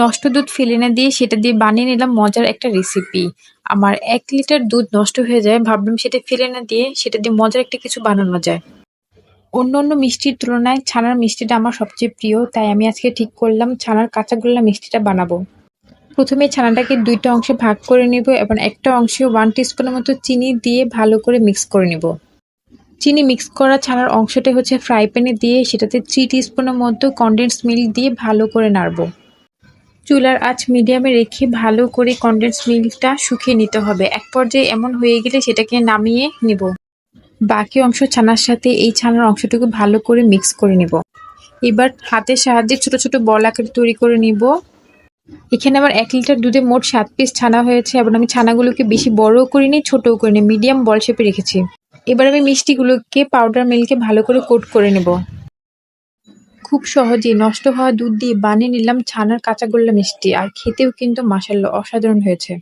নষ্ট দুধ ফেলে না দিয়ে সেটা দিয়ে বানিয়ে নিলাম মজার একটা রেসিপি। আমার ১ লিটার দুধ নষ্ট হয়ে যায়। ভাবলাম সেটা ফেলে না দিয়ে সেটা দিয়ে মজার একটা কিছু বানানো যায়। অন্যান্য মিষ্টির তুলনায় ছানার মিষ্টিটা আমার সবচেয়ে প্রিয়। তাই আমি আজকে ঠিক করলাম ছানার কাঁচাগোল্লা মিষ্টিটা বানাবো। প্রথমে ছানাটাকে ২ টা অংশে ভাগ করে নিব এবং একটা অংশে 1 টিস্পুনের মতো চিনি দিয়ে ভালো করে মিক্স করে নিব। চিনি মিক্স করা ছানার অংশটা হচ্ছে ফ্রাই প্যানে দিয়ে সেটাতে 3 টিস্পুনের মতো কনডেন্সড মিল্ক দিয়ে ভালো করে নাড়ব। চুলার আঁচ মিডিয়ামে রেখে ভালো করে কনডেন্স মিল্কটা শুকিয়ে নিতে হবে। এক পর্যায়ে এমন হয়ে গেলে সেটাকে নামিয়ে নিব। বাকি অংশ ছানার সাথে এই ছানার অংশটুকু ভালো করে মিক্স করে নিব। এবার হাতের সাহায্যে ছোট ছোট বল আকারে তৈরি করে নিব। এখানে আমার ১ লিটার দুধে মোট ৭ পিস ছানা হয়েছে এবং আমি ছানাগুলোকে বেশি বড়ও করিনি ছোটও করিনি, মিডিয়াম বল শেপে রেখেছি। এবার আমি মিষ্টিগুলোকে পাউডার মিল্কে ভালো করে কোট করে নেব। খুব সহজেই নষ্ট হওয়া দুধ দিয়ে বানিয়ে নিলাম ছানার কাঁচাগোল্লা মিষ্টি, আর খেতেও কিন্তু মাশাআল্লাহ অসাধারণ হয়েছে।